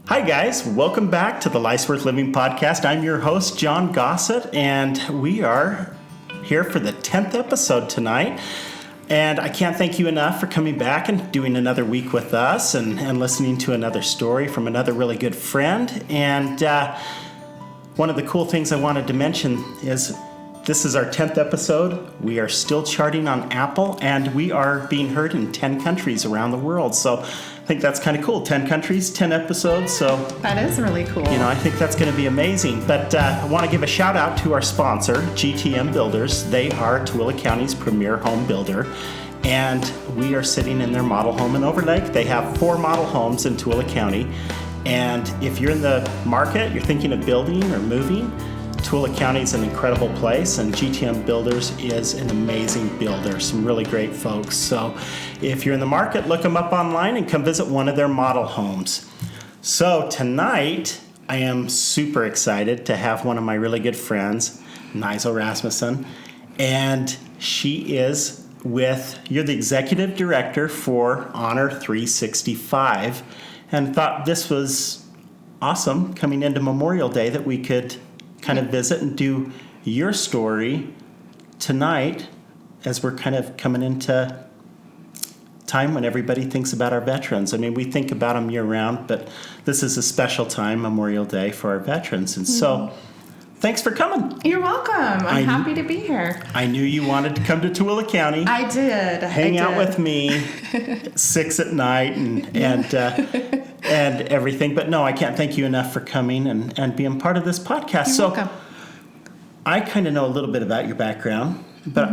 Hi guys, welcome back to the Life's Worth Living podcast. I'm your host, John Gossett, and we are here for the 10th episode tonight. And I can't thank you enough for coming back and doing another week with us and listening to another story from another really good friend. And one of the cool things I wanted to mention is this is our 10th episode. We are still charting on Apple, and we are being heard in 10 countries around the world. So I think that's kind of cool. 10 countries, 10 episodes. So that is really cool. I think that's going to be amazing. But I want to give a shout out to our sponsor, GTM Builders. They are Tooele County's premier home builder. And we are sitting in their model home in Overlake. They have 4 model homes in Tooele County. And if you're in the market, you're thinking of building or moving, Tooele County is an incredible place, and GTM Builders is an amazing builder, some really great folks. So if you're in the market, look them up online and come visit one of their model homes. So tonight, I am super excited to have one of my really good friends, Ninzel Rasmuson, and she is you're the executive director for Honor 365, and thought this was awesome coming into Memorial Day that we could kind of visit and do your story tonight as we're kind of coming into time when everybody thinks about our veterans. I mean, we think about them year round, but this is a special time, Memorial Day, for our veterans. And so thanks for coming. You're welcome. I'm happy to be here. I knew you wanted to come to Tooele County. I did. Hang out with me 6 at night and everything. But no, I can't thank you enough for coming and being part of this podcast. You're welcome. I kind of know a little bit about your background, but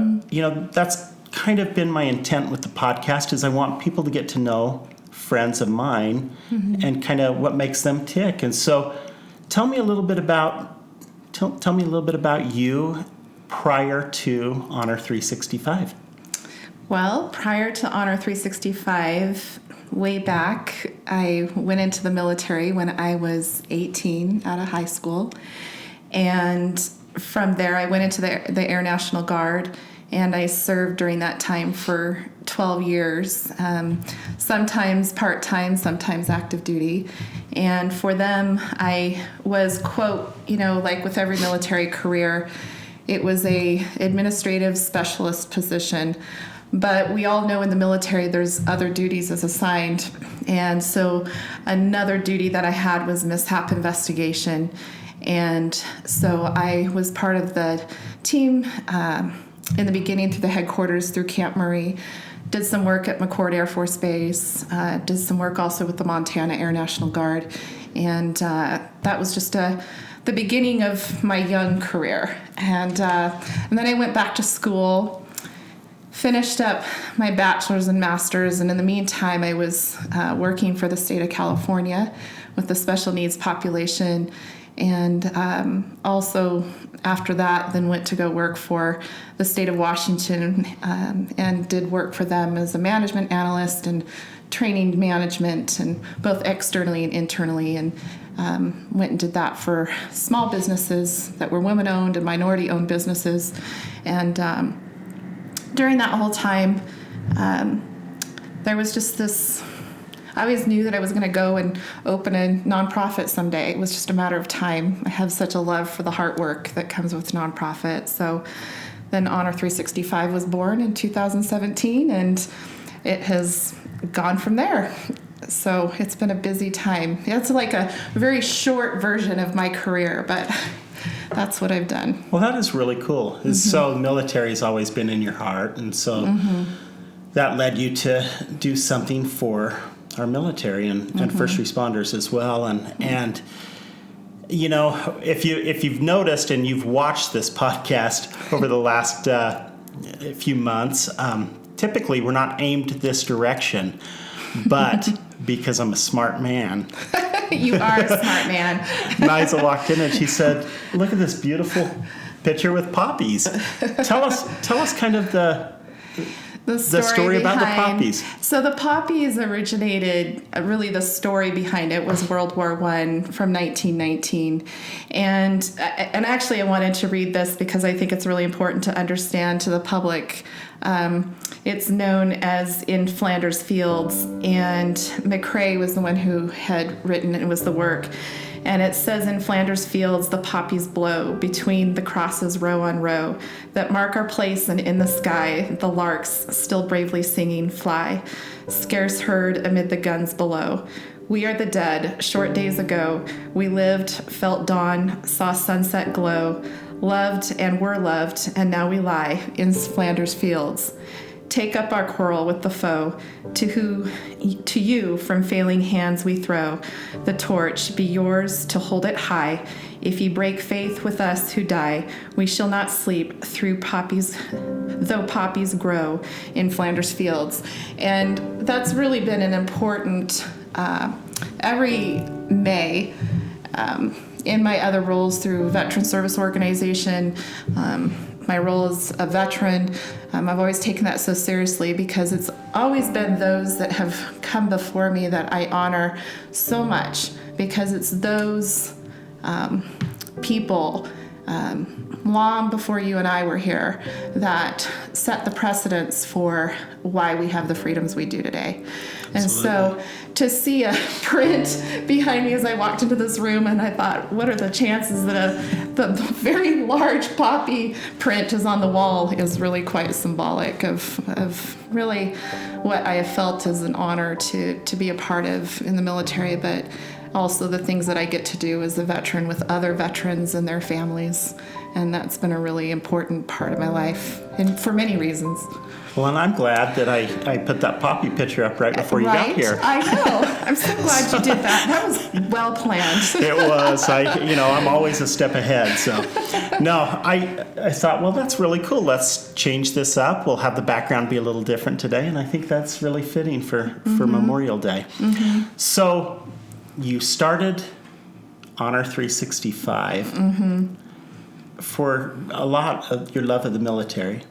that's kind of been my intent with the podcast is I want people to get to know friends of mine and kind of what makes them tick. And so tell me a little bit about you prior to Honor 365. Well, prior to Honor 365, way back, I went into the military when I was 18 out of high school. And from there, I went into the Air National Guard, and I served during that time for 12 years, sometimes part-time, sometimes active duty. And for them, I was, quote, like with every military career, it was a administrative specialist position. But we all know in the military there's other duties as assigned. And so another duty that I had was mishap investigation. And so I was part of the team in the beginning through the headquarters through Camp Murray, did some work at McCord Air Force Base, did some work also with the Montana Air National Guard. And that was just the beginning of my young career. And then I went back to school, finished up my bachelor's and master's, and in the meantime, I was working for the state of California with the special needs population, and also after that, then went to go work for the state of Washington and did work for them as a management analyst and training management, and both externally and internally, and went and did that for small businesses that were women-owned and minority-owned businesses, and during that whole time, there was just this, I always knew that I was going to go and open a nonprofit someday. It was just a matter of time. I have such a love for the heart work that comes with nonprofit. So then Honor 365 was born in 2017, and it has gone from there. So it's been a busy time. It's like a very short version of my career, but that's what I've done. Well, that is really cool. So the military has always been in your heart, and so that led you to do something for our military and first responders as well. And if you've noticed and you've watched this podcast over the last few months, typically we're not aimed this direction, but because I'm a smart man. You are a smart man. Ninzel walked in and she said, "Look at this beautiful picture with poppies." Tell us kind of The story about the poppies. So the poppies originated, really the story behind it was World War I from 1919. And actually I wanted to read this because I think it's really important to understand to the public. It's known as In Flanders Fields, and McCrae was the one who had written it was the work. And it says, in Flanders Fields, the poppies blow between the crosses row on row that mark our place, and in the sky, the larks, still bravely singing, fly, scarce heard amid the guns below. We are the dead, short days ago. We lived, felt dawn, saw sunset glow, loved and were loved, and now we lie in Flanders Fields. Take up our quarrel with the foe, to you from failing hands we throw. The torch be yours to hold it high. If ye break faith with us who die, we shall not sleep through poppies, though poppies grow in Flanders Fields. And that's really been an important, every May, in my other roles through Veteran Service Organization, my role as a veteran, I've always taken that so seriously because it's always been those that have come before me that I honor so much, because it's those people long before you and I were here that set the precedence for why we have the freedoms we do today. Absolutely. And so to see a print behind me as I walked into this room, and I thought, what are the chances that the very large poppy print is on the wall, is really quite symbolic of really what I have felt as an honor to be a part of in the military, but also the things that I get to do as a veteran with other veterans and their families. And that's been a really important part of my life, and for many reasons. Well, and I'm glad that I put that poppy picture up right before you got here. I know. I'm so glad you did that. That was well planned. It was. I'm always a step ahead. So, no, I thought, well, that's really cool. Let's change this up. We'll have the background be a little different today, and I think that's really fitting for Memorial Day. Mm-hmm. So, you started Honor 365 for a lot of your love of the military,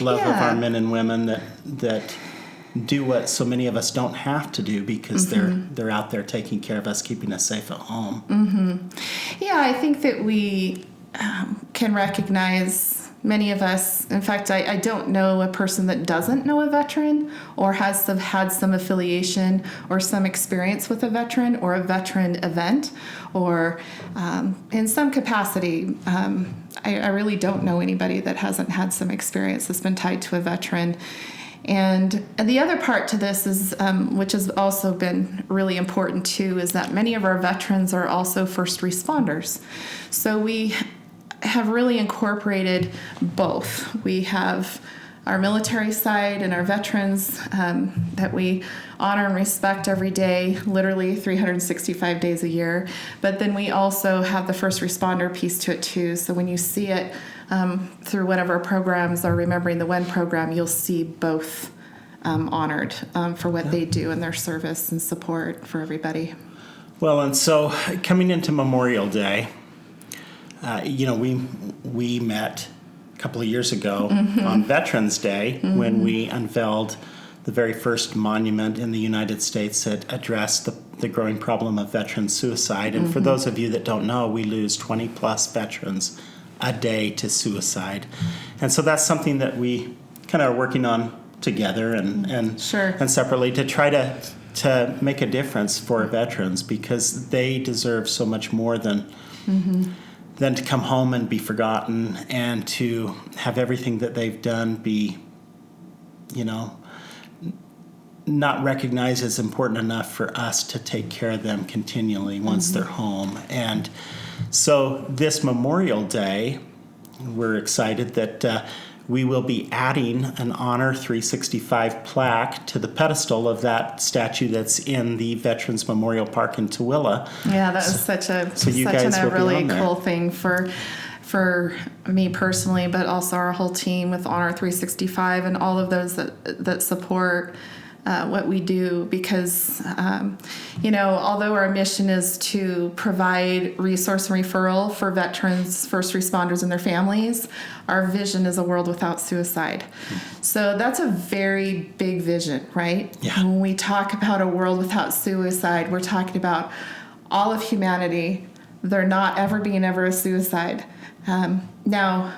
love of our men and women that do what so many of us don't have to do because they're out there taking care of us, keeping us safe at home. Yeah, I think that we can recognize many of us. In fact, I don't know a person that doesn't know a veteran or has had some affiliation or some experience with a veteran or a veteran event or in some capacity. I really don't know anybody that hasn't had some experience that's been tied to a veteran. And the other part to this is, which has also been really important too, is that many of our veterans are also first responders. So we have really incorporated both. We have our military side and our veterans that we honor and respect every day, literally 365 days a year. But then we also have the first responder piece to it too. So when you see it through one of our programs, our Remembering the When program, you'll see both honored for what they do in their service and support for everybody. Well, and so coming into Memorial Day, we met a couple of years ago on Veterans Day when we unveiled the very first monument in the United States that addressed the growing problem of veteran suicide. And for those of you that don't know, we lose 20 plus veterans a day to suicide. And so that's something that we kind of are working on together and separately to try to make a difference for veterans, because they deserve so much more than to come home and be forgotten and to have everything that they've done be, not recognized as important enough for us to take care of them continually once they're home. And so this Memorial Day, we're excited that we will be adding an Honor 365 plaque to the pedestal of that statue that's in the Veterans Memorial Park in Tooele. Yeah, that was such a really cool thing for me personally, but also our whole team with Honor 365 and all of those that support what we do, because, although our mission is to provide resource and referral for veterans, first responders, and their families, our vision is a world without suicide. So that's a very big vision, right? Yeah. When we talk about a world without suicide, we're talking about all of humanity, there not ever being a suicide. Now,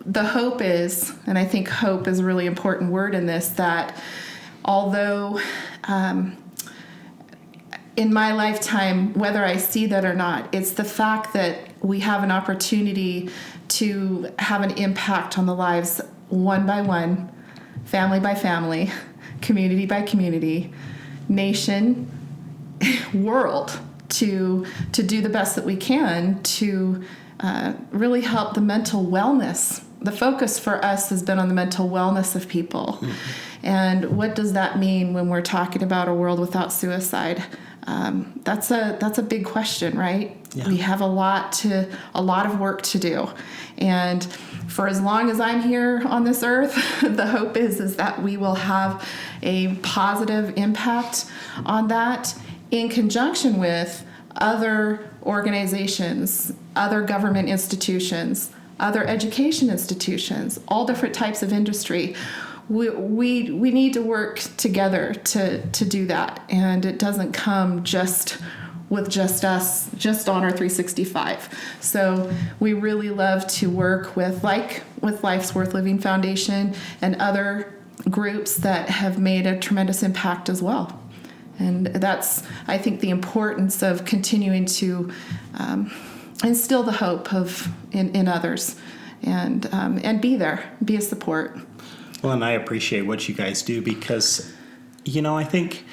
the hope is, and I think hope is a really important word in this, that although in my lifetime, whether I see that or not, it's the fact that we have an opportunity to have an impact on the lives one by one, family by family, community by community, nation, world, to do the best that we can to really help the mental wellness. The focus for us has been on the mental wellness of people. And what does that mean when we're talking about a world without suicide? That's a big question, right? Yeah. We have a lot of work to do. And for as long as I'm here on this earth, the hope is that we will have a positive impact on that in conjunction with other organizations, other government institutions, other education institutions, all different types of industry. We need to work together to do that, and it doesn't come just with just us, just Honor 365. So we really love to work with Life's Worth Living Foundation and other groups that have made a tremendous impact as well. And that's, I think, the importance of continuing to instill the hope in others, and be there, be a support. Well, and I appreciate what you guys do because, I think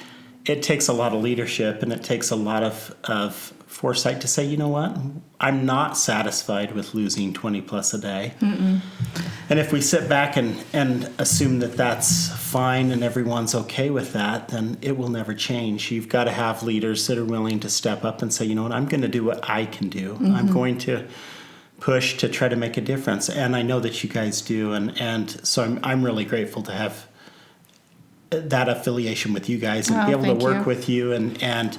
it takes a lot of leadership and it takes a lot of foresight to say, you know what, I'm not satisfied with losing 20 plus a day. Mm-mm. And if we sit back and assume that that's fine and everyone's okay with that, then it will never change. You've got to have leaders that are willing to step up and say, you know what, I'm going to do what I can do. Mm-hmm. I'm going to push to try to make a difference. And I know that you guys do. And so I'm really grateful to have that affiliation with you guys and be able to work with you. And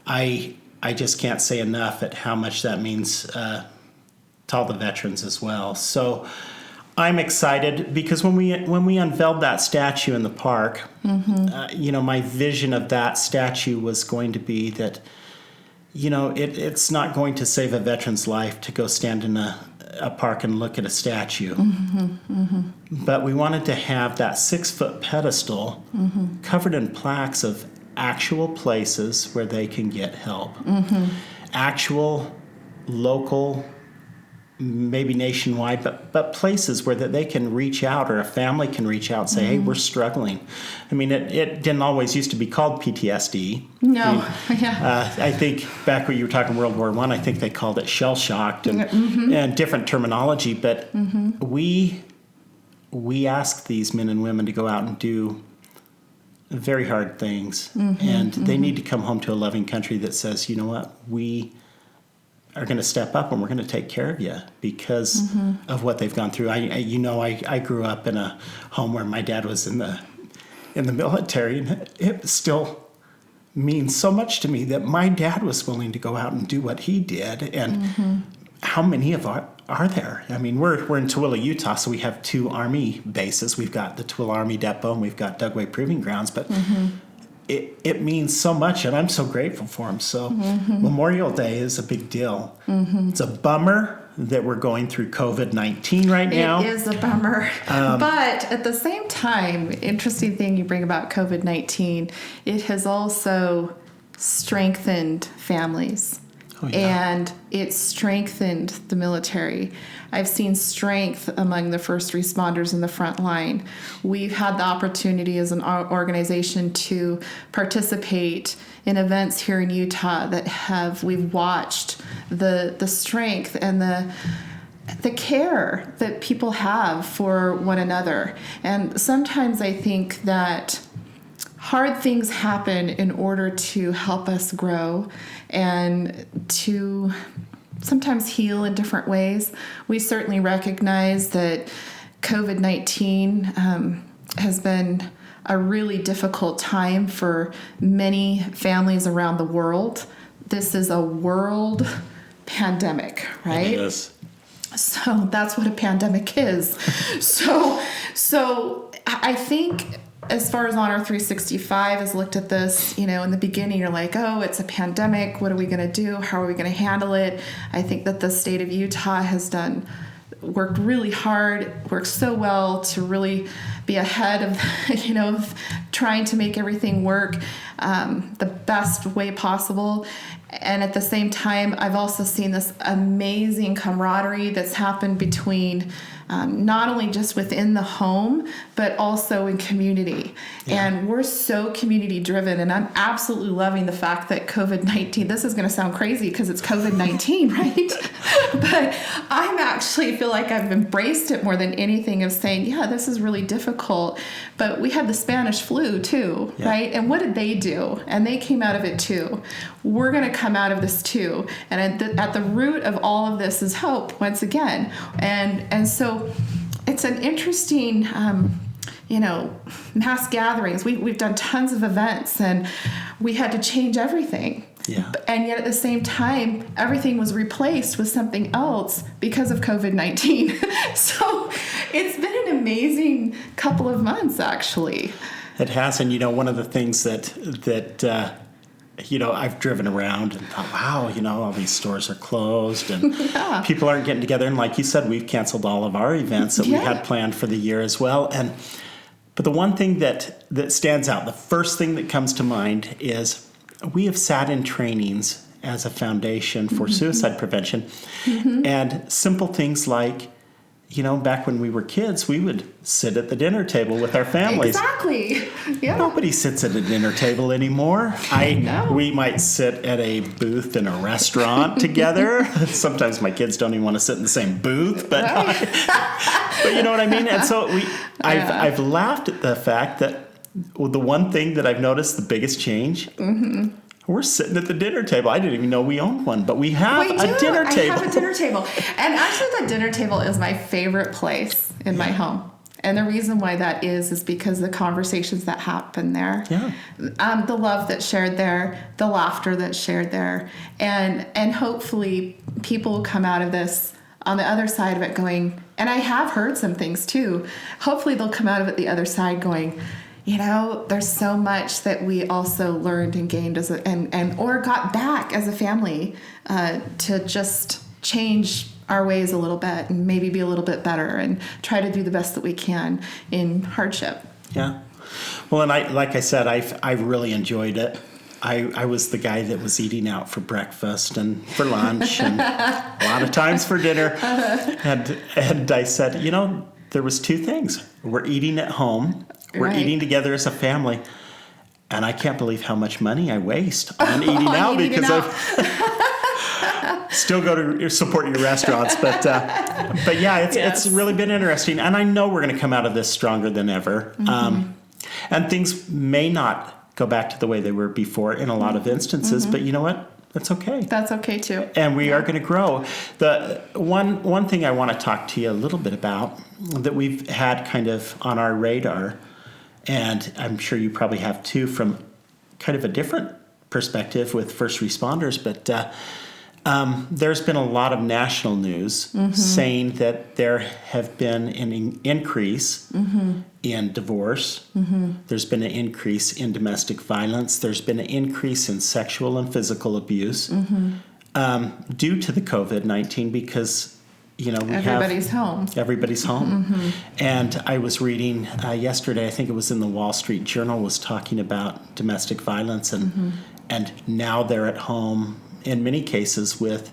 I just can't say enough at how much that means to all the veterans as well. So I'm excited because when we unveiled that statue in the park, mm-hmm. My vision of that statue was going to be that, it's not going to save a veteran's life to go stand in a park and look at a statue. Mm-hmm, mm-hmm. But we wanted to have that 6-foot pedestal mm-hmm. covered in plaques of actual places where they can get help. Mm-hmm. Actual, local, maybe nationwide, but places where that they can reach out, or a family can reach out and say, mm-hmm. hey, we're struggling. I mean, it didn't always used to be called PTSD. No, yeah. I think back when you were talking World War I, I think they called it shell-shocked mm-hmm. and different terminology. But mm-hmm. we ask these men and women to go out and do very hard things. Mm-hmm, and they mm-hmm. need to come home to a loving country that says, you know what, we are going to step up and we're going to take care of you because mm-hmm. of what they've gone through. I grew up in a home where my dad was in the military, and it still means so much to me that my dad was willing to go out and do what he did. And mm-hmm. how many are there? I mean, we're in Tooele, Utah, so we have 2 Army bases. We've got the Tooele Army Depot and we've got Dugway Proving Grounds, but mm-hmm. It means so much, and I'm so grateful for them. So mm-hmm. Memorial Day is a big deal. Mm-hmm. It's a bummer that we're going through COVID-19 right now. It is a bummer. But at the same time, interesting thing you bring about COVID-19, it has also strengthened families. Oh, yeah. And it's strengthened the military. I've seen strength among the first responders in the front line. We've had the opportunity as an organization to participate in events here in Utah that we've watched the strength and the care that people have for one another. And sometimes I think that hard things happen in order to help us grow and to sometimes heal in different ways. We certainly recognize that COVID-19 has been a really difficult time for many families around the world. This is a world pandemic, right? It is. So that's what a pandemic is. So I think as far as Honor 365 has looked at this, in the beginning, you're like, oh, it's a pandemic. What are we going to do? How are we going to handle it? I think that the state of Utah has worked really hard, worked so well to really be ahead of, of trying to make everything work the best way possible. And at the same time, I've also seen this amazing camaraderie that's happened between not only just within the home, but also in community. Yeah. And we're so community driven. And I'm absolutely loving the fact that COVID-19, this is going to sound crazy because it's COVID-19, right? But I'm actually feel like I've embraced it more than anything of saying, yeah, this is really difficult. But we had the Spanish flu too, yeah. Right? And what did they do? And they came out of it too. We're going to come out of this too. And at the root of all of this is hope, once again. And so it's an interesting, mass gatherings. We've done tons of events and we had to change everything. Yeah. And yet at the same time, everything was replaced with something else because of COVID-19. So it's been an amazing couple of months, actually. It has. And, one of the things that I've driven around and thought, wow, all these stores are closed and yeah. People aren't getting together. And like you said, we've canceled all of our events that yeah. we had planned for the year as well. But the one thing that stands out, the first thing that comes to mind is we have sat in trainings as a foundation for mm-hmm. suicide prevention. Mm-hmm. And simple things like, back when we were kids, we would sit at the dinner table with our families. Exactly. Yeah. Nobody sits at a dinner table anymore. We might sit at a booth in a restaurant together. Sometimes my kids don't even want to sit in the same booth, but right. But you know what I mean? And so I've laughed at the fact that the one thing that I've noticed, the biggest change, mm-hmm. we're sitting at the dinner table. I didn't even know we owned one, but we have a dinner table. I have a dinner table. And actually the dinner table is my favorite place in my home. And the reason why that is because the conversations that happen there, yeah. The love that's shared there, the laughter that's shared there, and hopefully people will come out of this on the other side of it going, and I have heard some things too, hopefully they'll come out of it the other side going, there's so much that we also learned and gained or got back as a family to just change our ways a little bit and maybe be a little bit better and try to do the best that we can in hardship. Yeah. Well, and like I said, I really enjoyed it. I was the guy that was eating out for breakfast and for lunch and a lot of times for dinner. And I said, there was two things. We're eating at home. We're eating together as a family. And I can't believe how much money I waste on eating out because I still go to support your restaurants. But yeah, it's really been interesting. And I know we're going to come out of this stronger than ever. Mm-hmm. And things may not go back to the way they were before in a lot of instances. Mm-hmm. But you know what? That's okay. That's okay too. And we are going to grow. The one thing I want to talk to you a little bit about that we've had kind of on our radar, and I'm sure you probably have too from kind of a different perspective with first responders, but there's been a lot of national news mm-hmm. saying that there have been an increase mm-hmm. in divorce. Mm-hmm. There's been an increase in domestic violence. There's been an increase in sexual and physical abuse mm-hmm. Due to the COVID-19 because, everybody's home. Everybody's home. Mm-hmm. And I was reading yesterday, I think it was in the Wall Street Journal, was talking about domestic violence and now they're at home in many cases with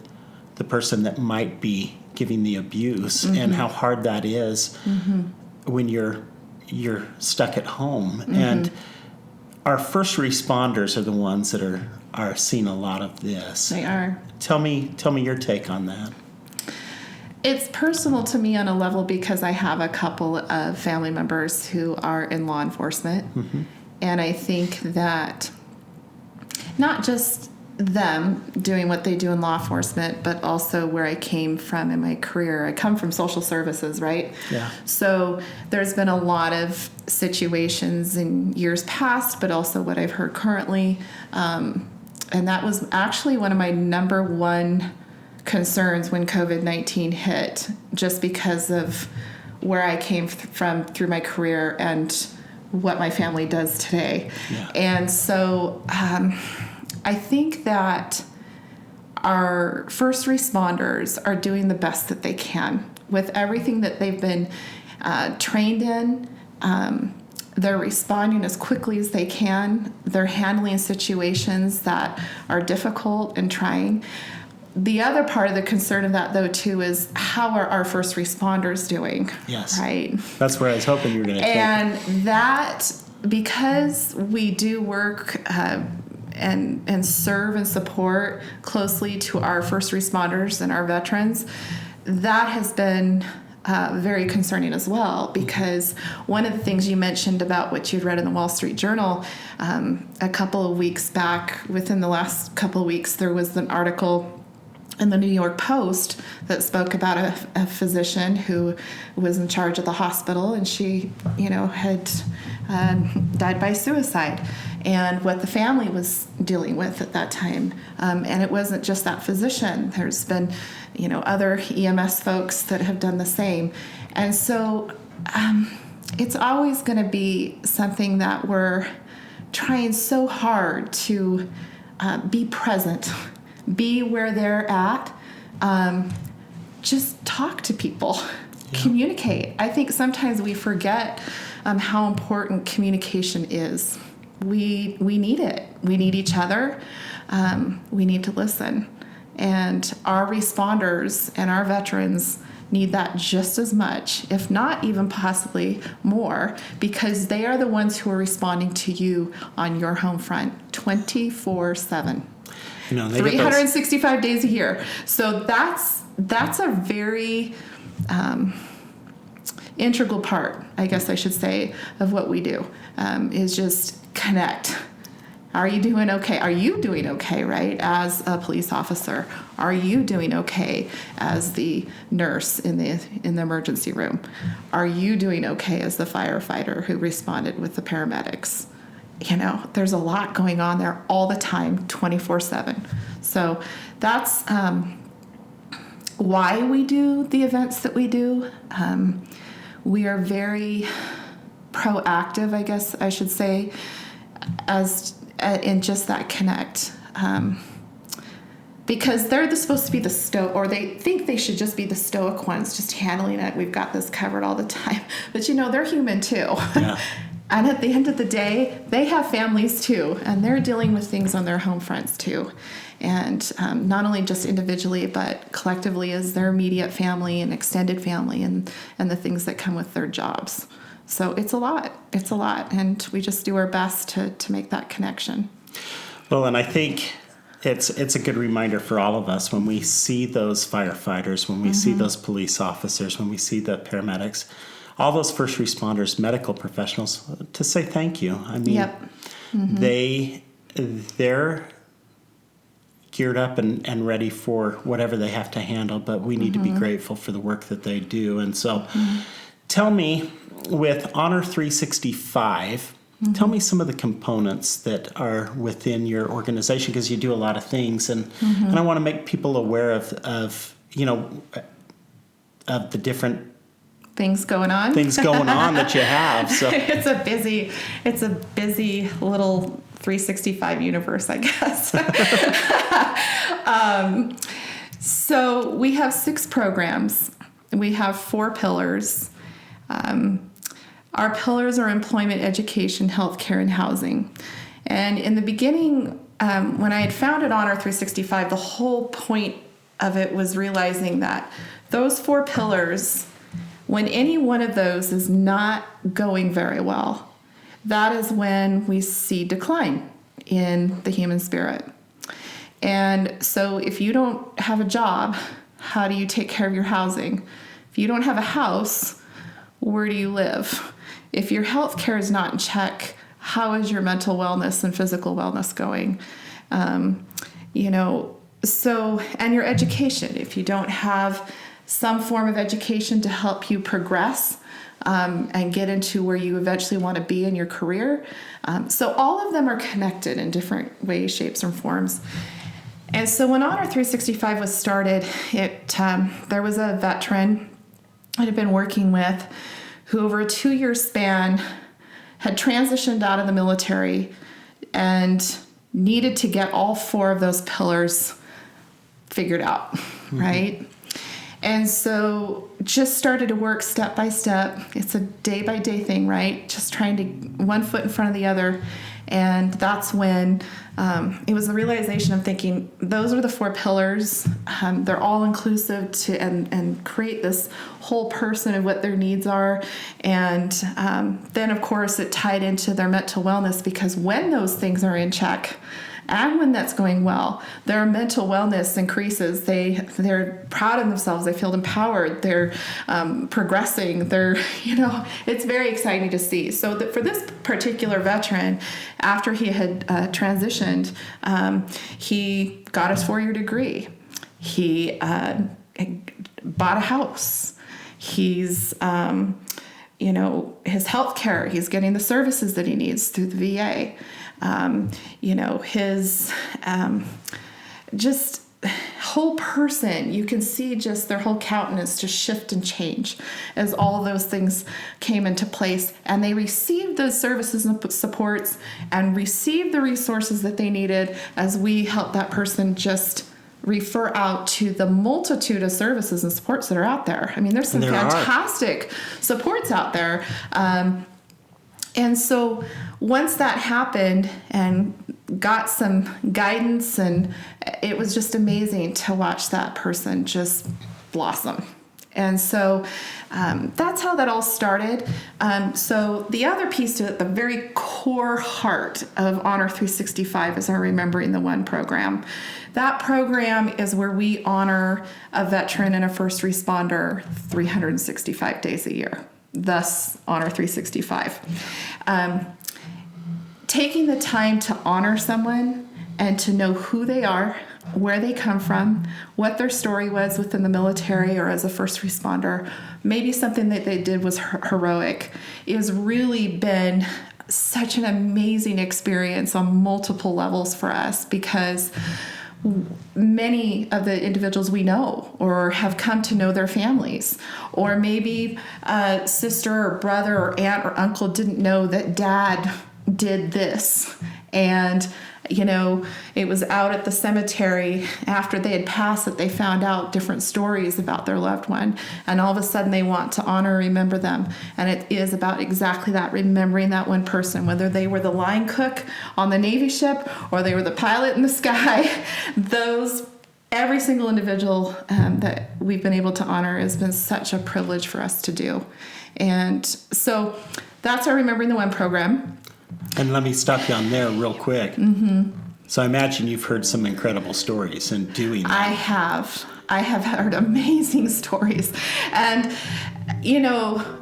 the person that might be giving the abuse mm-hmm. and how hard that is mm-hmm. when you're stuck at home. Mm-hmm. And our first responders are the ones that are seeing a lot of this. They are. Tell me your take on that. It's personal to me on a level because I have a couple of family members who are in law enforcement. Mm-hmm. And I think that not just them doing what they do in law enforcement, but also where I came from in my career. I come from social services, right? Yeah. So there's been a lot of situations in years past, but also what I've heard currently. And that was actually one of my number one concerns when COVID-19 hit, just because of where I came from through my career and what my family does today. Yeah. And so I think that our first responders are doing the best that they can with everything that they've been trained in. They're responding as quickly as they can. They're handling situations that are difficult and trying. The other part of the concern of that, though, too, is how are our first responders doing? Yes. Right? That's where I was hoping you were going to take. And that, because we do work and serve and support closely to our first responders and our veterans, that has been very concerning as well, because one of the things you mentioned about what you'd read in the Wall Street Journal a couple of weeks back, within the last couple of weeks, there was an article in the New York Post that spoke about a physician who was in charge of the hospital, and she, had died by suicide, and what the family was dealing with at that time. And it wasn't just that physician. There's been, other EMS folks that have done the same. And so it's always going to be something that we're trying so hard to be present, be where they're at, just talk to people, communicate. I think sometimes we forget how important communication is. We need it. We need each other. We need to listen. And our responders and our veterans need that just as much, if not even possibly more, because they are the ones who are responding to you on your home front 24/7. 365 days a year. So that's a very integral part, I guess I should say, of what we do, is just connect. Are you doing okay? Are you doing okay, right, as a police officer? Are you doing okay as the nurse in the emergency room? Are you doing okay as the firefighter who responded with the paramedics? There's a lot going on there all the time, 24/7. So that's why we do the events that we do. We are very proactive, I guess I should say, in just that connect. Because they're supposed to be or they think they should just be the stoic ones, just handling it. We've got this covered all the time. But they're human too. Yeah. And at the end of the day, they have families too, and they're dealing with things on their home fronts too. And not only just individually, but collectively as their immediate family and extended family and the things that come with their jobs. So it's a lot. It's a lot. And we just do our best to make that connection. Well, and I think it's a good reminder for all of us when we see those firefighters, when we see those police officers, when we see the paramedics, all those first responders, medical professionals, to say thank you. I mean, they're geared up and ready for whatever they have to handle, but we need to be grateful for the work that they do. And so tell me, with Honor 365, tell me some of the components that are within your organization, because you do a lot of things, and I want to make people aware of the different things going on that you have. So it's a busy little 365 universe, I guess. So we have 6 programs. We have 4 pillars. Our pillars are employment, education, healthcare, and housing. And in the beginning, when I had founded Honor 365, the whole point of it was realizing that those 4 pillars, when any one of those is not going very well, that is when we see decline in the human spirit. And so if you don't have a job, how do you take care of your housing? If you don't have a house, where do you live? If your health care is not in check, how is your mental wellness and physical wellness going? And your education, if you don't have some form of education to help you progress and get into where you eventually want to be in your career. So all of them are connected in different ways, shapes, and forms. And so when Honor 365 was started, there was a veteran I had been working with who over a 2-year span had transitioned out of the military and needed to get all 4 of those pillars figured out, right? And so just started to work step by step. It's a day-by-day thing, right? Just trying to one foot in front of the other. And that's when it was the realization of thinking, those are the 4 pillars. They're all inclusive to and create this whole person and what their needs are. And then, of course, it tied into their mental wellness, because when those things are in check, and when that's going well, their mental wellness increases. They're proud of themselves. They feel empowered. They're progressing. It's very exciting to see. So for this particular veteran, after he had transitioned, he got his 4-year degree. He bought a house. He's his health care, he's getting the services that he needs through the VA. His just whole person, you can see just their whole countenance just shift and change as all of those things came into place, and they received those services and supports and received the resources that they needed as we helped that person just refer out to the multitude of services and supports that are out there. I mean, there's some fantastic supports out there. And so once that happened and got some guidance, and it was just amazing to watch that person just blossom. And so that's how that all started. So the other piece to it, the very core heart of Honor 365, is our Remembering the One program. That program is where we honor a veteran and a first responder 365 days a year. Thus, Honor 365. Taking the time to honor someone and to know who they are, where they come from, what their story was within the military or as a first responder, maybe something that they did was heroic. It has really been such an amazing experience on multiple levels for us, because many of the individuals we know or have come to know their families, or maybe a sister or brother or aunt or uncle didn't know that dad did this, and it was out at the cemetery after they had passed that they found out different stories about their loved one, and all of a sudden they want to honor and remember them. And it is about exactly that, remembering that one person, whether they were the line cook on the Navy ship or they were the pilot in the sky. Every single individual that we've been able to honor has been such a privilege for us to do. And so that's our Remembering the One program. And let me stop you on there real quick. Mm-hmm. So I imagine you've heard some incredible stories in doing that. I have heard amazing stories. And,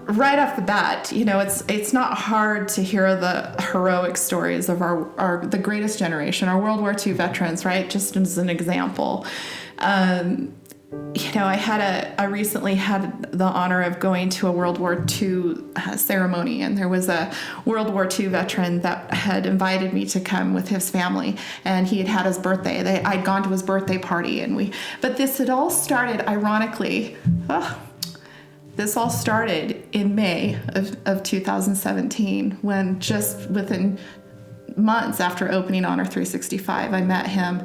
right off the bat, it's not hard to hear the heroic stories of the greatest generation, our World War II veterans, right? Just as an example. I recently had the honor of going to a World War II ceremony, and there was a World War II veteran that had invited me to come with his family, and he had his birthday. I'd gone to his birthday party, but this had all started, ironically, this all started in May of 2017, when just within months after opening Honor 365, I met him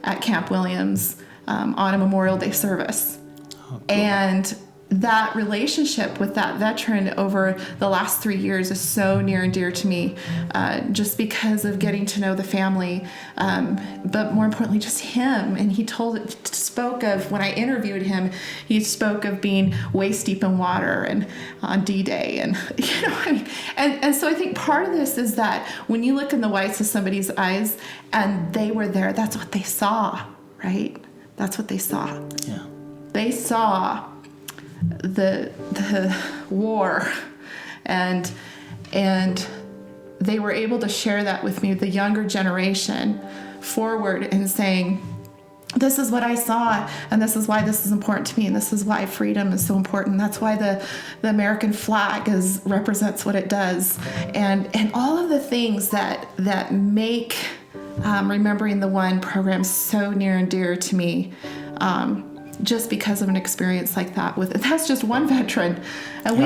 at Camp Williams on a Memorial Day service. Oh, cool. And that relationship with that veteran over the last 3 years is so near and dear to me, just because of getting to know the family, but more importantly, just him. And he spoke of, when I interviewed him, he spoke of being waist deep in water and on D-Day, and and so I think part of this is that when you look in the whites of somebody's eyes and they were there, that's what they saw, right? That's what they saw. Yeah. They saw the war, and they were able to share that with me, the younger generation, forward and saying, this is what I saw, and this is why this is important to me, and this is why freedom is so important. That's why the American flag represents what it does, and all of the things that make Remembering the One program so near and dear to me, just because of an experience like that. That's just one veteran, and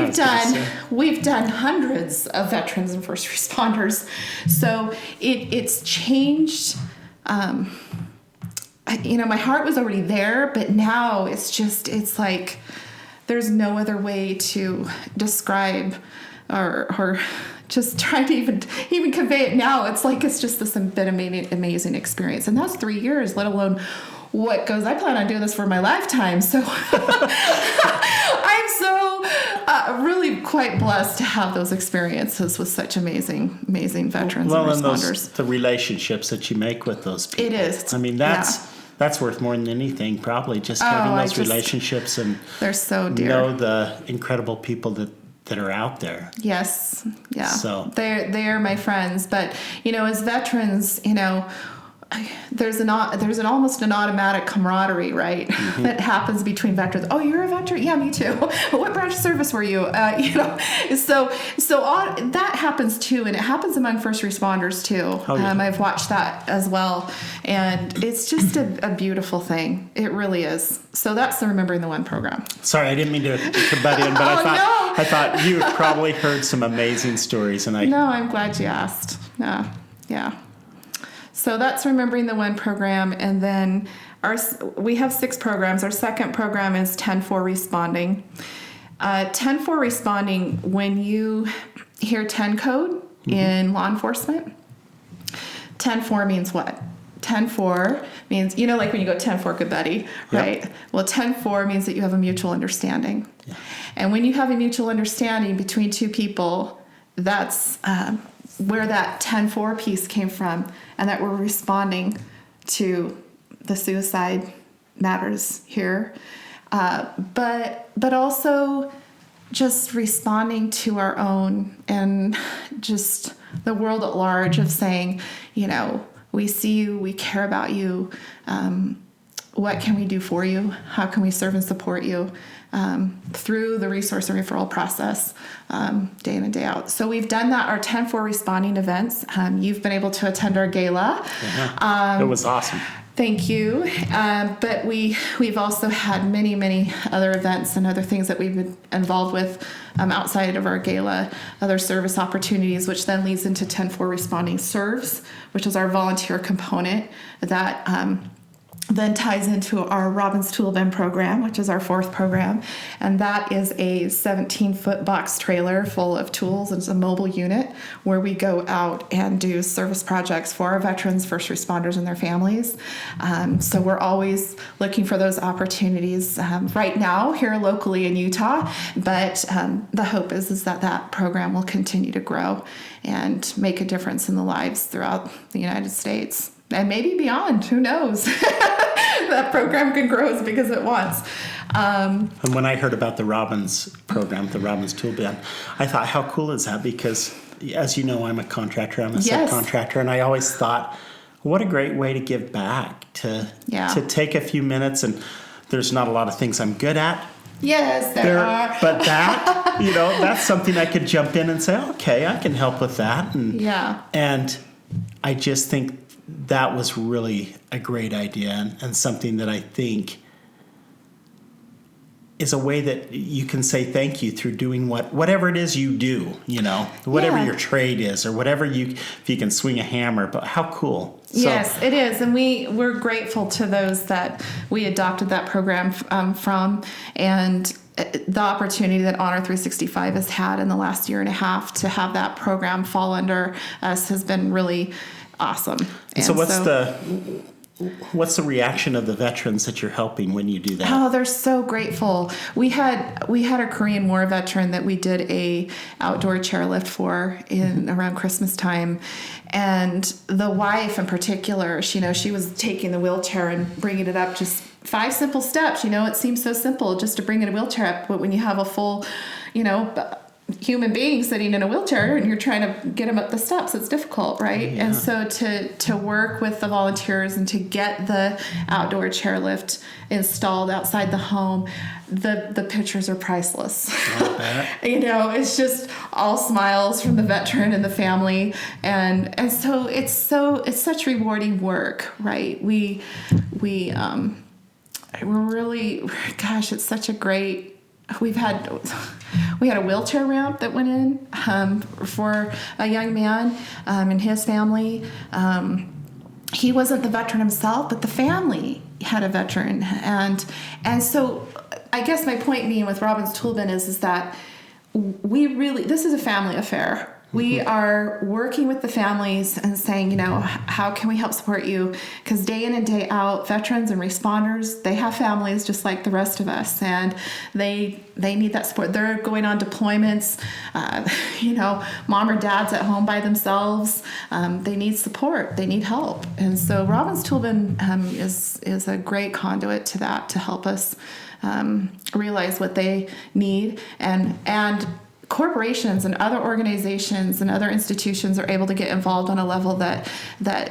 we've done hundreds of veterans and first responders. So it's changed. My heart was already there, but now it's like there's no other way to describe or just try to even convey it now. It's like it's just this amazing experience. And that's 3 years, let alone what goes. I plan on doing this for my lifetime. So I'm so really quite blessed to have those experiences with such amazing veterans and responders. And the relationships that you make with those people. It is. I mean, that's worth more than anything, probably, just having those relationships and they're so dear. Know the incredible people that are out there. Yes. Yeah. So they are my friends. But, as veterans, there's almost an automatic camaraderie, right? Mm-hmm. That happens between veterans. Oh, you're a veteran? Yeah, me too. What branch of service were you? So that happens too, and it happens among first responders too. Oh, yeah. I've watched that as well, and it's just a beautiful thing. It really is. So that's the Remembering the One program. Sorry, I didn't mean to butt in, but I thought you probably heard some amazing stories, and No, I'm glad you asked. Yeah. So that's Remembering the One program, and then we have 6 programs. Our second program is 10-4 responding. 10-4 responding, when you hear 10 code in law enforcement, 10-4 means what? 10-4 means, like when you go 10-4 good buddy, right? Yep. Well, 10-4 means that you have a mutual understanding. Yeah. And when you have a mutual understanding between two people, that's where that 10-4 piece came from, and that we're responding to the suicide matters here, but also just responding to our own and just the world at large of saying, we see you, we care about you. What can we do for you? How can we serve and support you through the resource and referral process day in and day out? So we've done that, our 10-4 responding events. You've been able to attend our gala. It was awesome. Thank you. But we've also had many, many other events and other things that we've been involved with outside of our gala, other service opportunities, which then leads into 10-4 responding serves, which is our volunteer component that then ties into our Robin's Tool Bin program, which is our 4th program. And that is a 17-foot box trailer full of tools. It's a mobile unit where we go out and do service projects for our veterans, first responders, and their families. So we're always looking for those opportunities right now here locally in Utah. But the hope is that program will continue to grow and make a difference in the lives throughout the United States. And maybe beyond, who knows? That program can grow as big as it wants. And when I heard about the Robin's program, the Robin's Tool Bin, I thought, how cool is that? Because, as you know, I'm a contractor, I'm a subcontractor, and I always thought, what a great way to give back, to take a few minutes, and there's not a lot of things I'm good at. Yes, there are. But that, that's something I could jump in and say, okay, I can help with that. And I just think that was really a great idea and something that I think is a way that you can say thank you through doing whatever it is you do, whatever your trade is or whatever if you can swing a hammer, but how cool. Yes, it is. And we're grateful to those that we adopted that program from, and the opportunity that Honor 365 has had in the last year and a half to have that program fall under us has been really awesome. And so what's the reaction of the veterans that you're helping when you do that? Oh, they're so grateful. We had a Korean War veteran that we did a outdoor chairlift for in around Christmas time, and the wife in particular, she was taking the wheelchair and bringing it up, just 5 simple steps. It seems so simple just to bring a wheelchair up, but when you have a full, human being sitting in a wheelchair and you're trying to get him up the steps. It's difficult, right? Yeah. And so to work with the volunteers and to get the outdoor chairlift installed outside the home, the pictures are priceless. You know, it's just all smiles from the veteran and the family, and so it's such rewarding work, right? We're really, gosh, it's such a great. We had a wheelchair ramp that went in for a young man and his family. He wasn't the veteran himself, but the family had a veteran, and so I guess my point being with Robin's Tool Bin is that this is a family affair. We are working with the families and saying, you know, how can we help support you? Because day in and day out, veterans and responders, they have families just like the rest of us, and they need that support. They're going on deployments. You know, mom or dad's at home by themselves. They need support. They need help. And so Robin's Tool Bin is a great conduit to that, to help us realize what they need, and corporations and other organizations and other institutions are able to get involved on a level that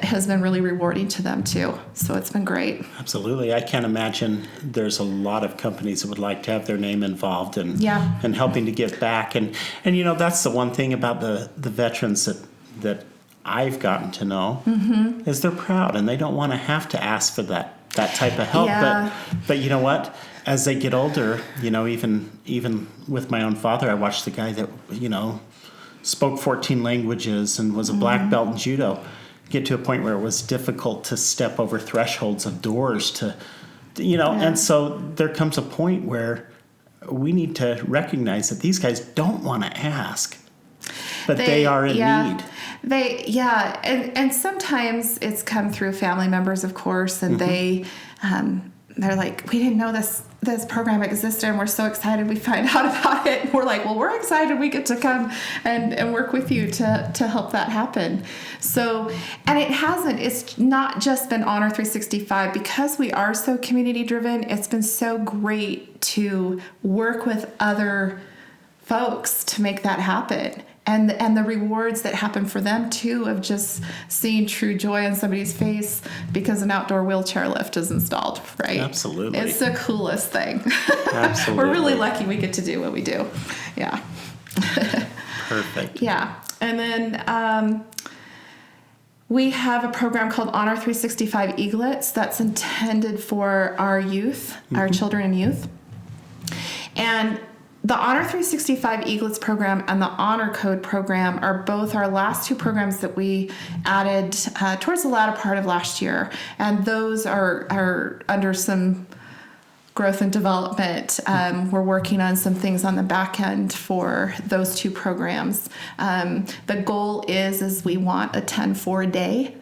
has been really rewarding to them too. So it's been great. Absolutely. I can't imagine there's a lot of companies that would like to have their name involved and helping to give back. And you know, that's the one thing about the veterans that I've gotten to know is they're proud and they don't want to have to ask for that type of help. Yeah. But you know what? As they get older, you know, even with my own father, I watched the guy that, you know, spoke 14 languages and was a black belt in judo get to a point where it was difficult to step over thresholds of doors to, you know, and so there comes a point where we need to recognize that these guys don't want to ask, but they are in need. And sometimes it's come through family members, of course, and they're like, we didn't know this program existed, and we're so excited we find out about it. And we're like, well, we're excited we get to come and work with you to help that happen. So, and it's not just been Honor 365, because we are so community driven. It's been so great to work with other folks to make that happen. And the rewards that happen for them too, of just seeing true joy on somebody's face because an outdoor wheelchair lift is installed, right? Absolutely. It's the coolest thing. Absolutely. We're really lucky we get to do what we do. Yeah. Perfect. Yeah. And then we have a program called Honor 365 Eaglets that's intended for our youth, our children and youth. And the Honor 365 Eaglets program and the Honor Code program are both our last two programs that we added towards the latter part of last year. And those are under some growth and development. We're working on some things on the back end for those two programs. The goal is we want a 10-4 day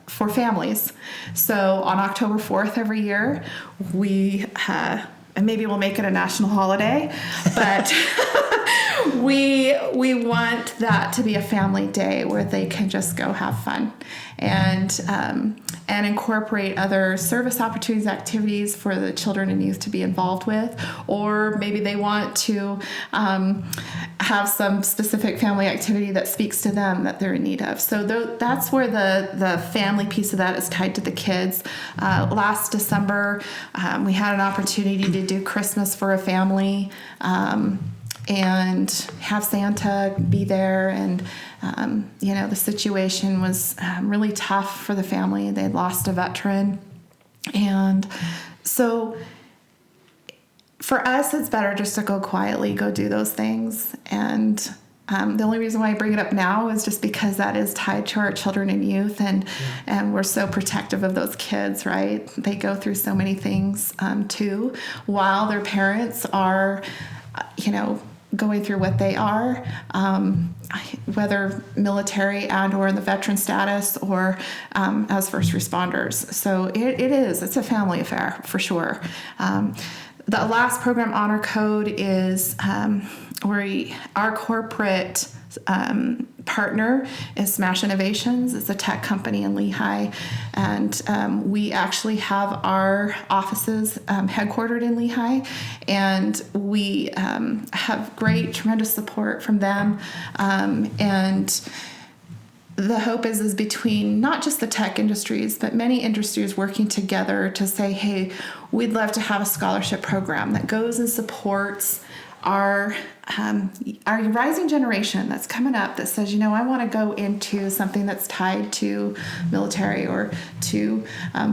for families. So on October 4th every year, and maybe we'll make it a national holiday, but we want that to be a family day where they can just go have fun and incorporate other service opportunities, activities for the children and youth to be involved with, or maybe they want to have some specific family activity that speaks to them that they're in need of. So that's where the family piece of that is tied to the kids. Last December, we had an opportunity to do Christmas for a family and have Santa be there. And, the situation was really tough for the family. They'd lost a veteran. And so for us, it's better just to go quietly, go do those things. And the only reason why I bring it up now is just because that is tied to our children and youth, and we're so protective of those kids, right? They go through so many things too, while their parents are, going through what they are, whether military and or in the veteran status or as first responders. So it's a family affair for sure. The last program, Honor Code, is where our corporate partner is Smash Innovations. It's a tech company in Lehigh, and we actually have our offices headquartered in Lehigh, and we have great, tremendous support from them, and the hope is between not just the tech industries, but many industries working together to say, hey, we'd love to have a scholarship program that goes and supports our rising generation that's coming up that says, I want to go into something that's tied to military or to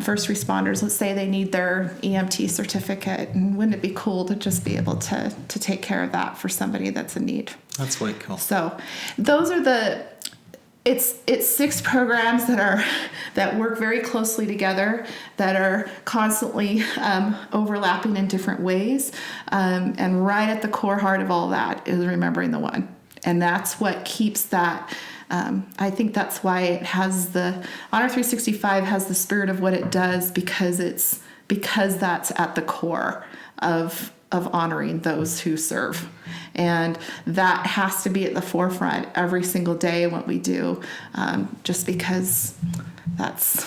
first responders. Let's say they need their EMT certificate, and wouldn't it be cool to just be able to take care of that for somebody that's in need? That's way cool. So those are it's 6 programs that work very closely together, that are constantly overlapping in different ways, and right at the core heart of all that is remembering the one, and that's what keeps that. I think that's why it has the Honor 365 has the spirit of what it does, because that's at the core of honoring those who serve. And that has to be at the forefront every single day what we do, just because that's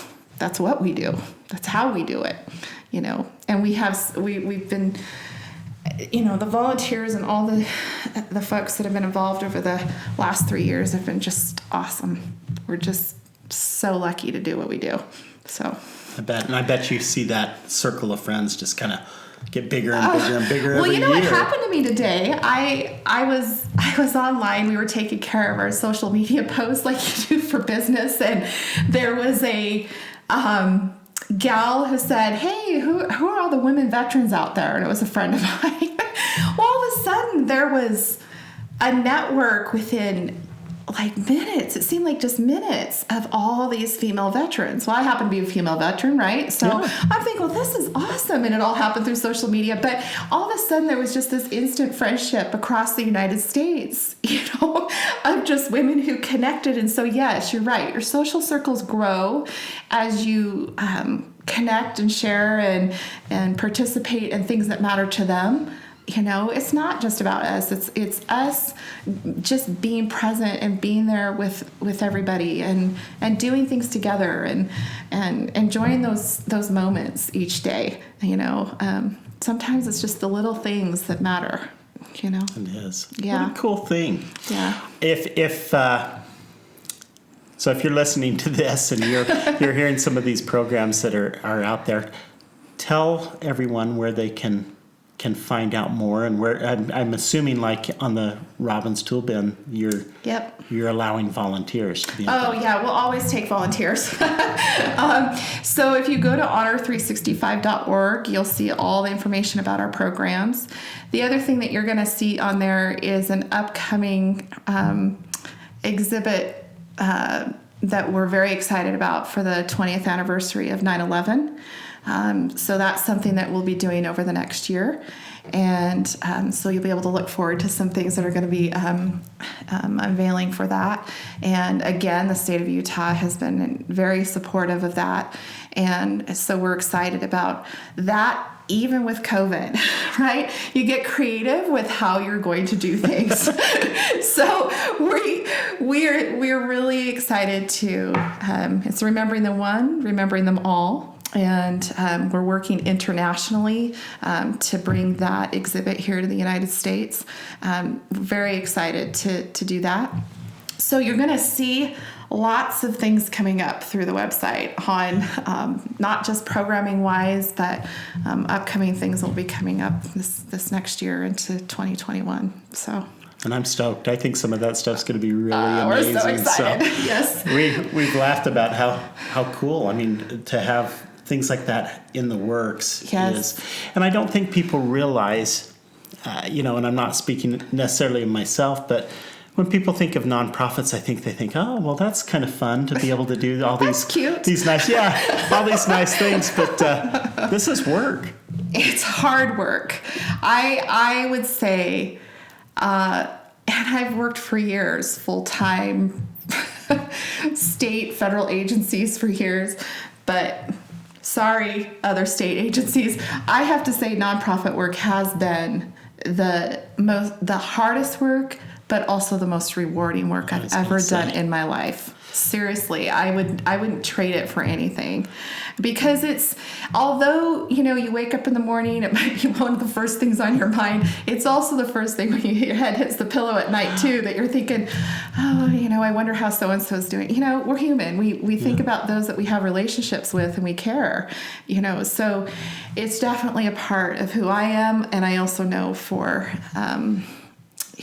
what we do. That's how we do it, And we've been, the volunteers and all the folks that have been involved over the last 3 years have been just awesome. We're just so lucky to do what we do. So I bet you see that circle of friends just kind of get bigger and bigger and bigger every year. What happened to me today? I was online. We were taking care of our social media posts like you do for business, and there was a gal who said, "Hey, who are all the women veterans out there?" And it was a friend of mine. Well, all of a sudden, there was a network within minutes. It seemed like just minutes of all these female veterans. Well, I happen to be a female veteran, right? So yeah. I'm thinking, well, this is awesome. And it all happened through social media. But all of a sudden, there was just this instant friendship across the United States, of just women who connected. And so, yes, you're right. Your social circles grow as you connect and share and participate in things that matter to them. It's not just about us. It's us just being present and being there with everybody and doing things together and enjoying those moments each day. Sometimes it's just the little things that matter. It is. Yeah. What a cool thing. Yeah. So if you're listening to this and you're hearing some of these programs that are out there, tell everyone where they can find out more, and where I'm assuming, like on the Robbins Tool Bin, you're allowing volunteers to be involved. Oh yeah, we'll always take volunteers. So if you go to honor365.org, you'll see all the information about our programs. The other thing that you're going to see on there is an upcoming exhibit that we're very excited about for the 20th anniversary of 9/11. So that's something that we'll be doing over the next year. And so you'll be able to look forward to some things that are going to be unveiling for that. And again, the state of Utah has been very supportive of that. And so we're excited about that, even with COVID, right? You get creative with how you're going to do things. So we're really excited to, it's remembering the one, remembering them all. And we're working internationally to bring that exhibit here to the United States. Very excited to do that. So you're going to see lots of things coming up through the website on not just programming wise, but upcoming things will be coming up this next year into 2021. So. And I'm stoked. I think some of that stuff's going to be really amazing. We're so excited. So yes. We've laughed about how cool. I mean, to have things like that in the works is. And I don't think people realize, and I'm not speaking necessarily of myself, but when people think of nonprofits, I think they think, oh, well, that's kind of fun to be able to do all these cute. These nice, all these nice things. But this is work. It's hard work. I would say, and I've worked for years, full-time, state, federal agencies for years, but sorry, other state agencies. I have to say nonprofit work has been the hardest work, but also the most rewarding work I've ever done in my life. Seriously, I wouldn't trade it for anything, because it's, although, you wake up in the morning, it might be one of the first things on your mind. It's also the first thing when your head hits the pillow at night too, that you're thinking, I wonder how so-and-so's doing. We're human. We think about those that we have relationships with, and we care, so it's definitely a part of who I am. And I also know for,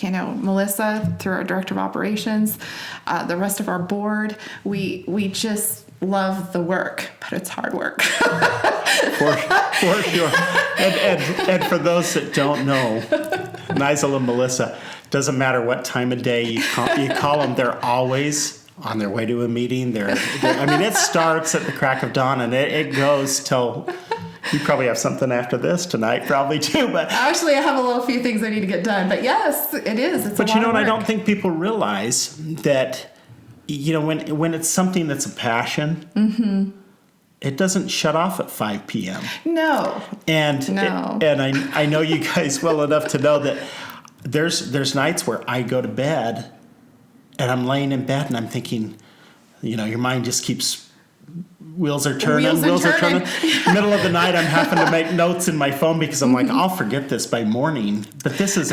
Melissa, through our director of operations, the rest of our board, we just love the work, but it's hard work. for sure. And for those that don't know, Ninzel and Melissa, doesn't matter what time of day you call them, they're always on their way to a meeting. It starts at the crack of dawn, and it goes till... You probably have something after this tonight, probably too. But actually, I have a few things I need to get done. But yes, it is. It's but a lot of work. I don't think people realize that, when it's something that's a passion, it doesn't shut off at 5 p.m. No. And I know you guys well enough to know that there's nights where I go to bed, and I'm laying in bed, and I'm thinking, your mind just keeps. Wheels are turning. Middle of the night, I'm having to make notes in my phone because I'm like, I'll forget this by morning. But this is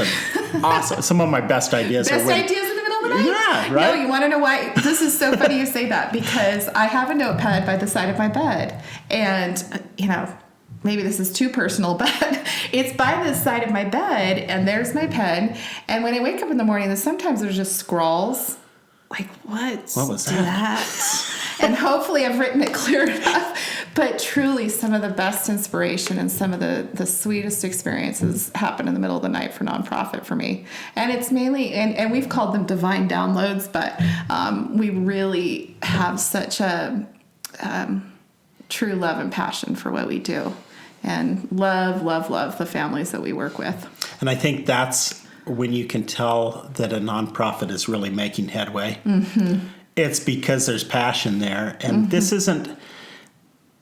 awesome. Some of my best ideas ideas in the middle of the night? Yeah, right? No, you want to know why? This is so funny you say that, because I have a notepad by the side of my bed. And, maybe this is too personal, but it's by the side of my bed, and there's my pen. And when I wake up in the morning, sometimes there's just scrawls. Like, what was that? And hopefully I've written it clear enough. But truly, some of the best inspiration and some of the sweetest experiences happen in the middle of the night for nonprofit for me. And it's mainly, and we've called them divine downloads, but we really have such a true love and passion for what we do. And love the families that we work with. And I think that's when you can tell that a nonprofit is really making headway. It's because there's passion there. And this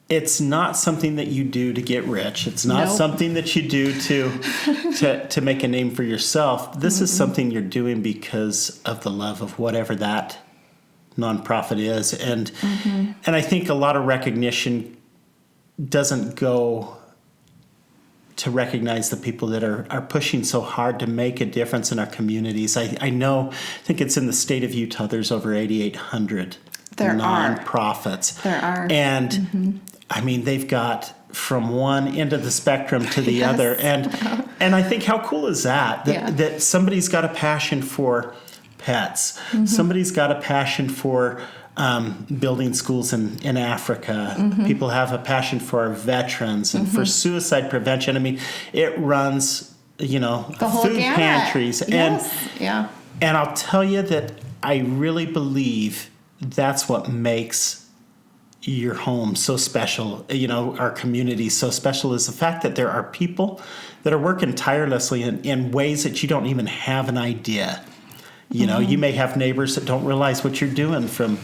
it's not something that you do to get rich. It's not something that you do to make a name for yourself. This is something you're doing because of the love of whatever that nonprofit is. And I think a lot of recognition doesn't go to recognize the people that are pushing so hard to make a difference in our communities. I think it's in the state of Utah, there's over 8,800 nonprofits. There are. And they've got from one end of the spectrum to the other. And I think how cool is that somebody's got a passion for pets. Somebody's got a passion for building schools in Africa. People have a passion for our veterans and for suicide prevention. It runs, the whole food gamut. Pantries. And I'll tell you that I really believe that's what makes your home so special, our community so special, is the fact that there are people that are working tirelessly in ways that you don't even have an idea. You may have neighbors that don't realize what you're doing from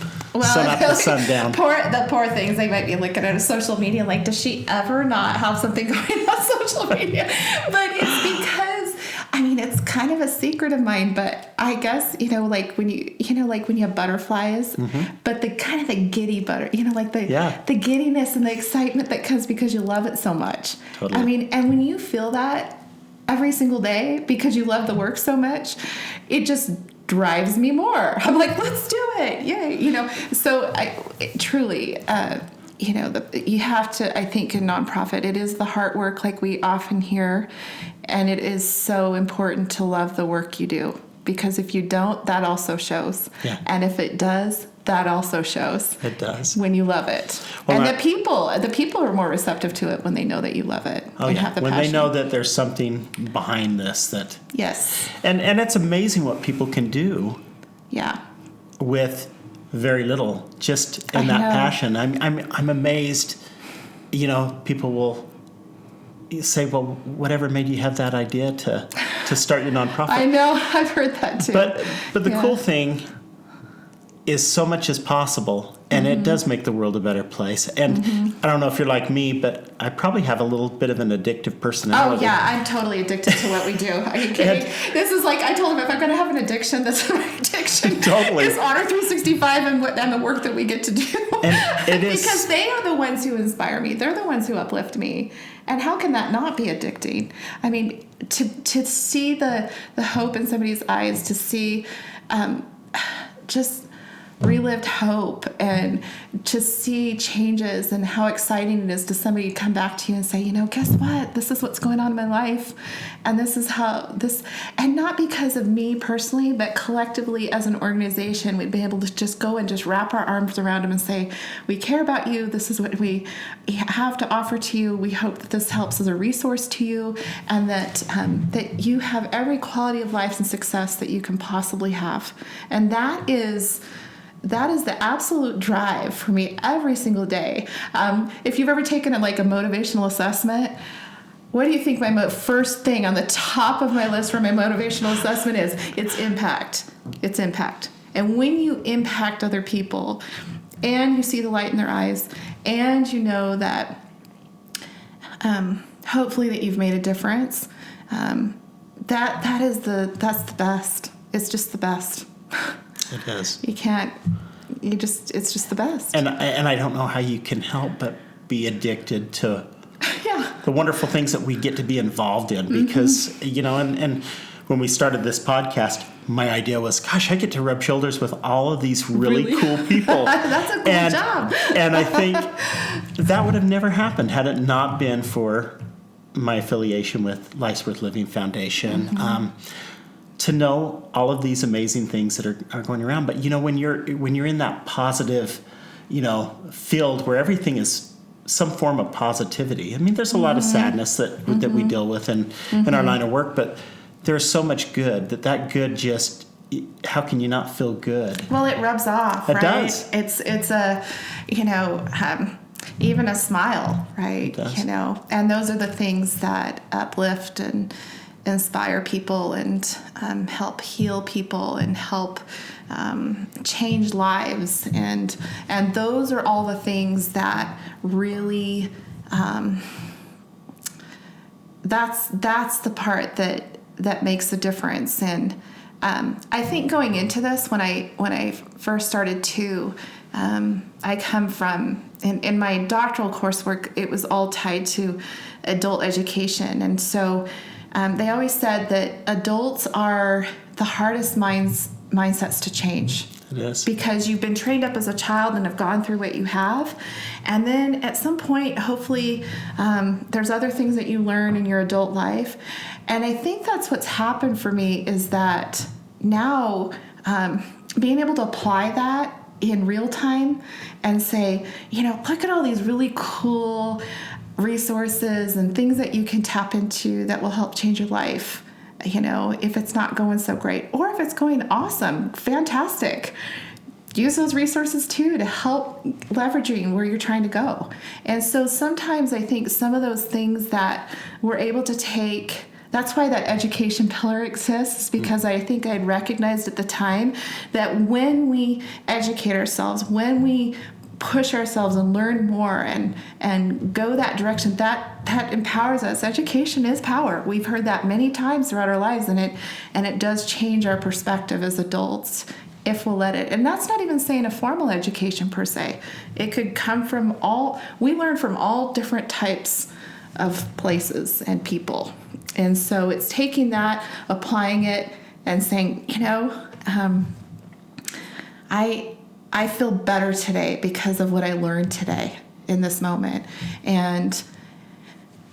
sun up to sundown. The poor things, they might be looking at social media like, does she ever not have something going on social media? But it's because, it's kind of a secret of mine, but I guess, like when you have butterflies, but the kind of the giddy the giddiness and the excitement that comes because you love it so much. Totally. And when you feel that every single day because you love the work so much, it just drives me more. I'm like, let's do it. Yay. So truly, you have to, I think in nonprofit, it is the heart work like we often hear. And it is so important to love the work you do, because if you don't, that also shows. Yeah. And if it does, that also shows. It does. When you love it. Well, and the people are more receptive to it when they know that you love it. And have the when passion. they know that there's something behind this that. Yes. And it's amazing what people can do. Yeah. With very little, just in that passion. I'm amazed. People will say, well, whatever made you have that idea to start your nonprofit? I know, I've heard that too. But the cool thing is so much as possible, and it does make the world a better place. And I don't know if you're like me, but I probably have a little bit of an addictive personality. Oh, yeah, I'm totally addicted to what we do. Are you kidding? This is like, I told him, if I'm going to have an addiction, that's my addiction. Totally. It's Honor 365 and the work that we get to do. And it is... Because they are the ones who inspire me. They're the ones who uplift me. And how can that not be addicting? I mean, to see the hope in somebody's eyes, to see just relived hope, and to see changes, and how exciting it is to somebody come back to you and say, you know, guess what? This is what's going on in my life. And this is how this, and not because of me personally, but collectively as an organization, we'd be able to just go and just wrap our arms around them and say, we care about you. This is what we have to offer to you. We hope that this helps as a resource to you, and that you have every quality of life and success that you can possibly have. And that is the absolute drive for me every single day. If you've ever taken a motivational assessment, what do you think my first thing on the top of my list for my motivational assessment is? It's impact. It's impact. And when you impact other people, and you see the light in their eyes, and you know that hopefully that you've made a difference, that's the best. It's just the best. It is. It's just the best. And I don't know how you can help but be addicted to Yeah. the wonderful things that we get to be involved in, because, you know, and when we started this podcast, my idea was, gosh, I get to rub shoulders with all of these really cool people. That's a cool job. And I think that would have never happened had it not been for my affiliation with Life's Worth Living Foundation. To know all of these amazing things that are going around. But, you know, when you're in that positive, you know, field where everything is some form of positivity. I mean, there's a lot of sadness that we deal with in our line of work, but there's so much good that good just, how can you not feel good? Well, it rubs off, right? It does. It's a, you know, even a smile, right? It does. You know, and those are the things that uplift and inspire people, and help heal people, and help change lives, and those are all the things that really that's the part that makes a difference. And I think going into this, when I first started too, I come from in my doctoral coursework, it was all tied to adult education, and so they always said that adults are the hardest mindsets to change. It is. Because you've been trained up as a child and have gone through what you have. And then at some point, hopefully, there's other things that you learn in your adult life. And I think that's what's happened for me, is that now being able to apply that in real time and say, you know, look at all these really cool resources and things that you can tap into that will help change your life. You know, if it's not going so great, or if it's going awesome, fantastic. Use those resources too to help leveraging where you're trying to go. And so sometimes I think some of those things that we're able to take, that's why that education pillar exists, because I think I'd recognized at the time that when we educate ourselves, when we push ourselves and learn more and go that direction, that empowers us. Education is power. We've heard that many times throughout our lives, and it does change our perspective as adults if we'll let it. And that's not even saying a formal education per se. It could come from we learn from all different types of places and people. And so it's taking that, applying it, and saying, you know, I feel better today because of what I learned today in this moment. And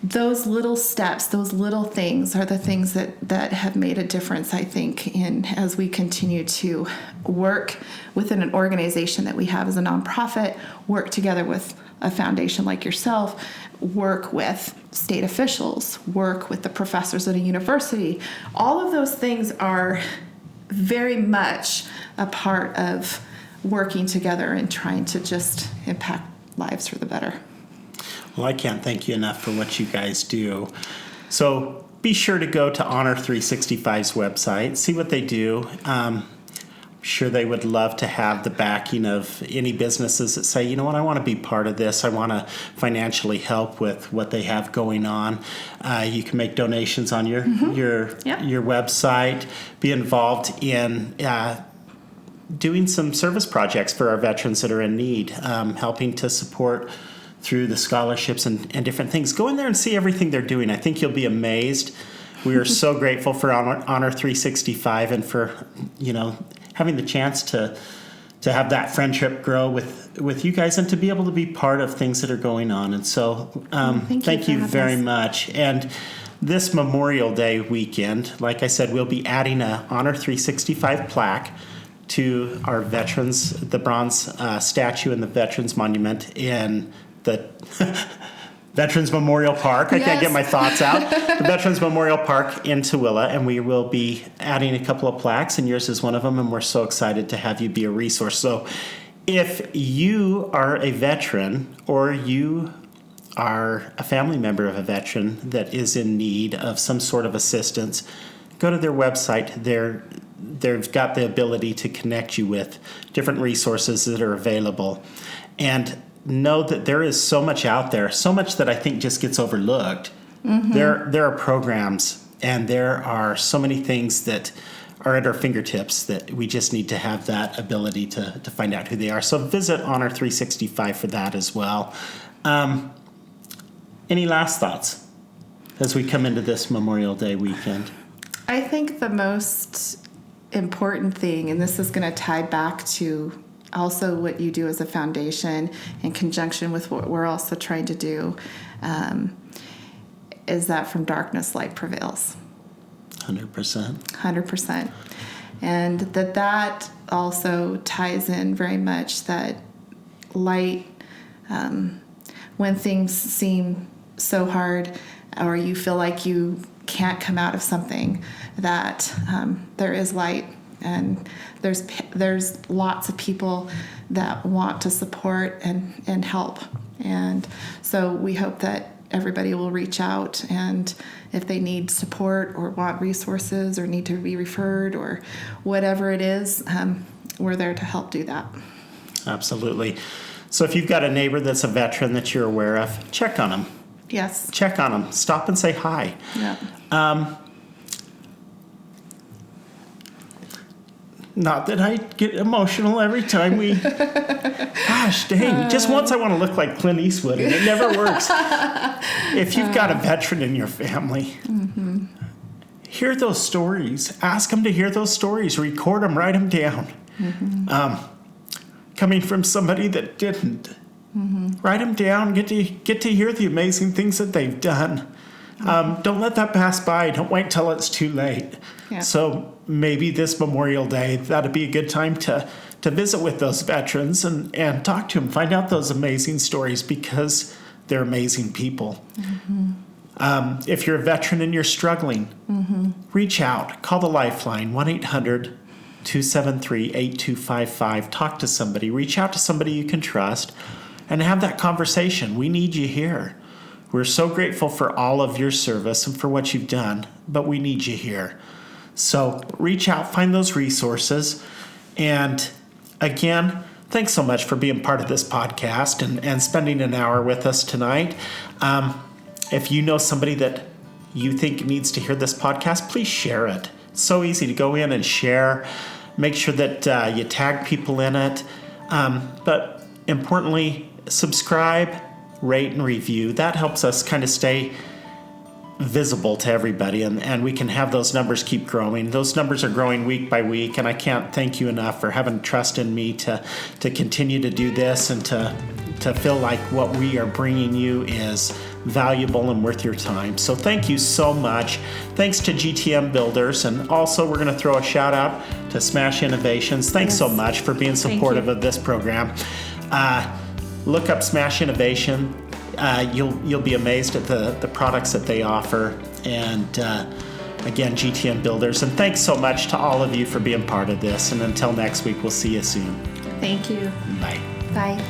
those little steps, those little things are the things that have made a difference, I think, as we continue to work within an organization that we have as a nonprofit, work together with a foundation like yourself, work with state officials, work with the professors at a university. All of those things are very much a part of working together and trying to just impact lives for the better. Well, I can't thank you enough for what you guys do. So be sure to go to Honor 365's website, see what they do. sure they would love to have the backing of any businesses that say, you know what, I want to be part of this. I want to financially help with what they have going on. You can make donations on your website, be involved in doing some service projects for our veterans that are in need, helping to support through the scholarships and different things. Go in there and see everything they're doing. I think you'll be amazed. We are so grateful for Honor 365 and for, having the chance to have that friendship grow with you guys and to be able to be part of things that are going on. And so thank you very much. And this Memorial Day weekend, like I said, we'll be adding a Honor 365 plaque to our veterans, the bronze statue in the Veterans Monument in the Veterans Memorial Park. I can't get my thoughts out. The Veterans Memorial Park in Tooele, and we will be adding a couple of plaques, and yours is one of them, and we're so excited to have you be a resource. So if you are a veteran or you are a family member of a veteran that is in need of some sort of assistance, go to their website. They've got the ability to connect you with different resources that are available. And know that there is so much out there, so much that I think just gets overlooked. There are programs and there are so many things that are at our fingertips that we just need to have that ability to find out who they are. So visit Honor 365 for that as well. Any last thoughts as we come into this Memorial Day weekend? I think the most important thing, and this is going to tie back to also what you do as a foundation in conjunction with what we're also trying to do, is that from darkness light prevails. 100%. And that also ties in very much that light, when things seem so hard or you feel like you can't come out of something, that there is light. And there's lots of people that want to support and help. And so we hope that everybody will reach out, and if they need support or want resources or need to be referred or whatever it is, we're there to help do that. Absolutely. So if you've got a neighbor that's a veteran that you're aware of, check on them. Yes. Check on them. Stop and say hi. Yeah. Not that I get emotional every time we... Gosh dang, just once I want to look like Clint Eastwood, and it never works. If you've got a veteran in your family, hear those stories. Ask them to hear those stories. Record them, write them down. Coming from somebody that didn't. Write them down, get to hear the amazing things that they've done. Don't let that pass by. Don't wait till it's too late. Yeah. So maybe this Memorial Day, that'd be a good time to visit with those veterans and talk to them, find out those amazing stories, because they're amazing people. If you're a veteran and you're struggling, reach out. Call the Lifeline, 1-800-273-8255. Talk to somebody. Reach out to somebody you can trust and have that conversation. We need you here. We're so grateful for all of your service and for what you've done, but we need you here. So reach out, find those resources. And again, thanks so much for being part of this podcast and spending an hour with us tonight. If you know somebody that you think needs to hear this podcast, please share it. It's so easy to go in and share. Make sure that you tag people in it. But importantly, subscribe, rate, and review. That helps us kind of stay visible to everybody, and we can have those numbers keep growing. Those numbers are growing week by week, and I can't thank you enough for having trust in me to continue to do this and to feel like what we are bringing you is valuable and worth your time. So thank you so much. Thanks to GTM Builders, and also we're going to throw a shout out to Smash Innovations. Thanks so much for being supportive of this program. Look up Smash Innovation. You'll be amazed at the products that they offer. And again, GTM Builders. And thanks so much to all of you for being part of this. And until next week, we'll see you soon. Thank you. Bye. Bye.